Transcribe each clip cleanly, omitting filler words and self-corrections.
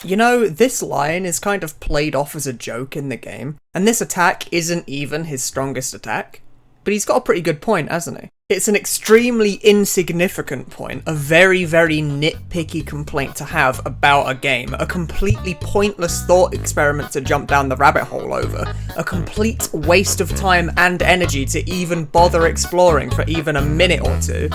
You know, this line is kind of played off as a joke in the game, and this attack isn't even his strongest attack. But he's got a pretty good point, hasn't he? It's an extremely insignificant point, a very, very nitpicky complaint to have about a game, a completely pointless thought experiment to jump down the rabbit hole over, a complete waste of time and energy to even bother exploring for even a minute or two.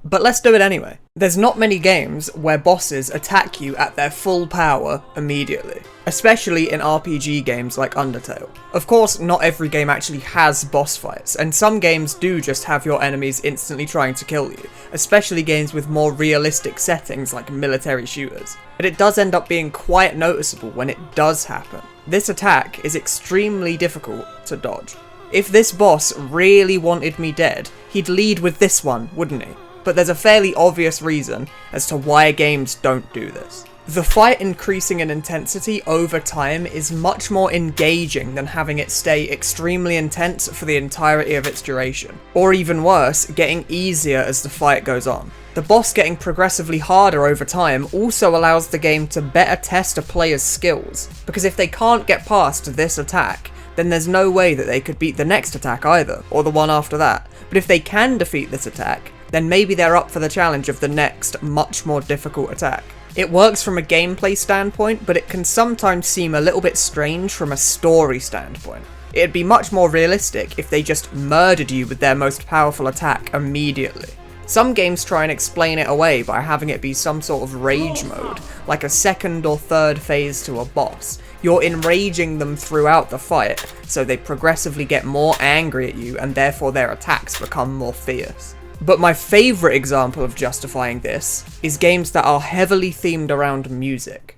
But let's do it anyway. There's not many games where bosses attack you at their full power immediately, especially in RPG games like Undertale. Of course, not every game actually has boss fights, and some games do just have your enemies instantly trying to kill you, especially games with more realistic settings like military shooters. But it does end up being quite noticeable when it does happen. This attack is extremely difficult to dodge. If this boss really wanted me dead, he'd lead with this one, wouldn't he? But there's a fairly obvious reason as to why games don't do this. The fight increasing in intensity over time is much more engaging than having it stay extremely intense for the entirety of its duration. Or even worse, getting easier as the fight goes on. The boss getting progressively harder over time also allows the game to better test a player's skills, because if they can't get past this attack, then there's no way that they could beat the next attack either, or the one after that. But if they can defeat this attack, then maybe they're up for the challenge of the next, much more difficult attack. It works from a gameplay standpoint, but it can sometimes seem a little bit strange from a story standpoint. It'd be much more realistic if they just murdered you with their most powerful attack immediately. Some games try and explain it away by having it be some sort of rage mode, like a second or third phase to a boss. You're enraging them throughout the fight, so they progressively get more angry at you and therefore their attacks become more fierce. But my favourite example of justifying this is games that are heavily themed around music.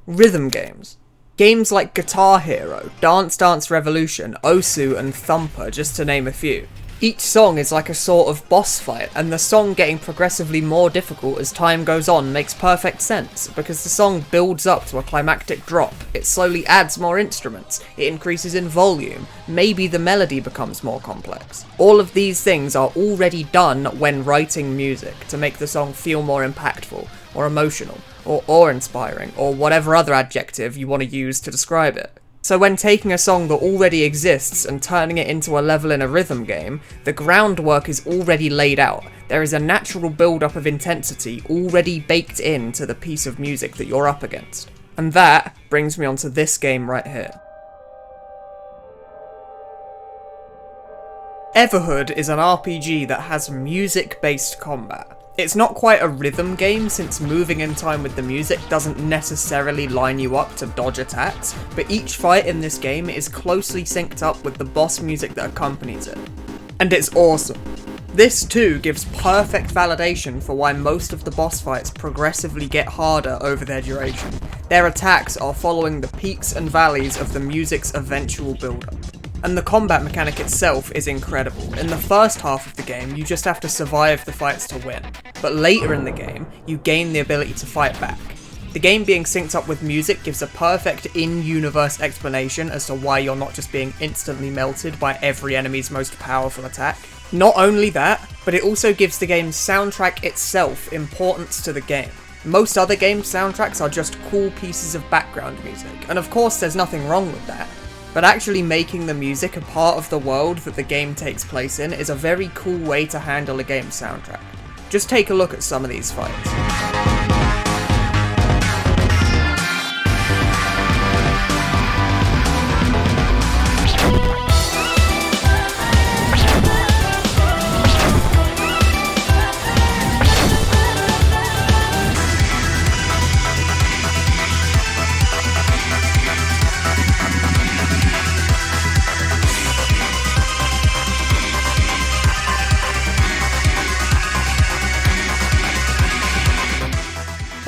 Rhythm games. Games like Guitar Hero, Dance Revolution, Osu and Thumper, just to name a few. Each song is like a sort of boss fight, and the song getting progressively more difficult as time goes on makes perfect sense, because the song builds up to a climactic drop, it slowly adds more instruments, it increases in volume, maybe the melody becomes more complex. All of these things are already done when writing music, to make the song feel more impactful, or emotional, or awe-inspiring, or whatever other adjective you want to use to describe it. So when taking a song that already exists and turning it into a level in a rhythm game, the groundwork is already laid out. There is a natural build-up of intensity already baked into the piece of music that you're up against. And that brings me onto this game right here. Everhood is an RPG that has music-based combat. It's not quite a rhythm game, since moving in time with the music doesn't necessarily line you up to dodge attacks, but each fight in this game is closely synced up with the boss music that accompanies it. And it's awesome. This too gives perfect validation for why most of the boss fights progressively get harder over their duration. Their attacks are following the peaks and valleys of the music's eventual build-up. And the combat mechanic itself is incredible. In the first half of the game, you just have to survive the fights to win, but later in the game, you gain the ability to fight back. The game being synced up with music gives a perfect in-universe explanation as to why you're not just being instantly melted by every enemy's most powerful attack. Not only that, but it also gives the game's soundtrack itself importance to the game. Most other games' soundtracks are just cool pieces of background music, and of course there's nothing wrong with that. But actually making the music a part of the world that the game takes place in is a very cool way to handle a game's soundtrack. Just take a look at some of these fights.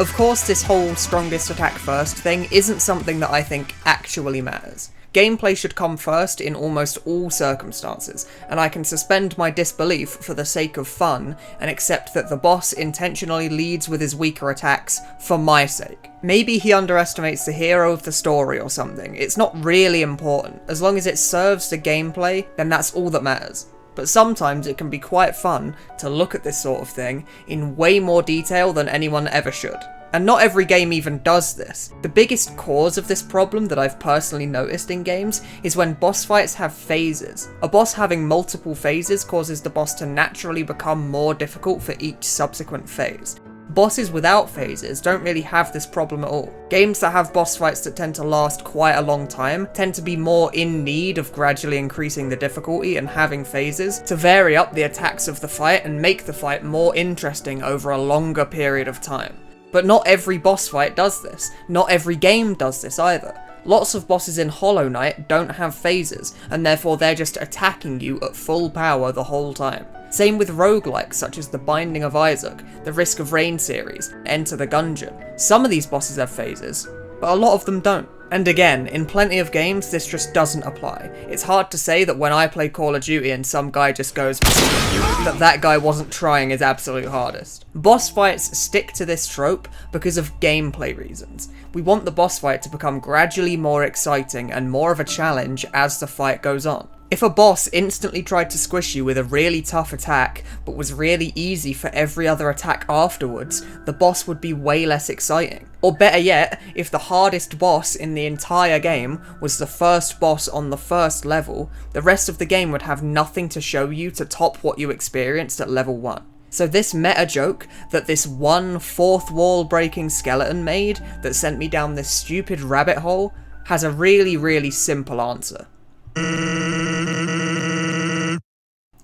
Of course, this whole strongest attack first thing isn't something that I think actually matters. Gameplay should come first in almost all circumstances, and I can suspend my disbelief for the sake of fun and accept that the boss intentionally leads with his weaker attacks for my sake. Maybe he underestimates the hero of the story or something. It's not really important. As long as it serves the gameplay, then that's all that matters. But sometimes it can be quite fun to look at this sort of thing in way more detail than anyone ever should. And not every game even does this. The biggest cause of this problem that I've personally noticed in games is when boss fights have phases. A boss having multiple phases causes the boss to naturally become more difficult for each subsequent phase. Bosses without phases don't really have this problem at all. Games that have boss fights that tend to last quite a long time tend to be more in need of gradually increasing the difficulty and having phases to vary up the attacks of the fight and make the fight more interesting over a longer period of time. But not every boss fight does this. Not every game does this either. Lots of bosses in Hollow Knight don't have phases, and therefore they're just attacking you at full power the whole time. Same with roguelikes such as the Binding of Isaac, the Risk of Rain series, Enter the Gungeon. Some of these bosses have phases, but a lot of them don't. And again, in plenty of games, this just doesn't apply. It's hard to say that when I play Call of Duty and some guy just goes that guy wasn't trying his absolute hardest. Boss fights stick to this trope because of gameplay reasons. We want the boss fight to become gradually more exciting and more of a challenge as the fight goes on. If a boss instantly tried to squish you with a really tough attack, but was really easy for every other attack afterwards, the boss would be way less exciting. Or better yet, if the hardest boss in the entire game was the first boss on the first level, the rest of the game would have nothing to show you to top what you experienced at level 1. So this meta joke that this one fourth wall breaking skeleton made that sent me down this stupid rabbit hole has a really simple answer.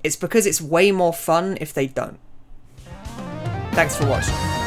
It's because it's way more fun if they don't. Thanks for watching.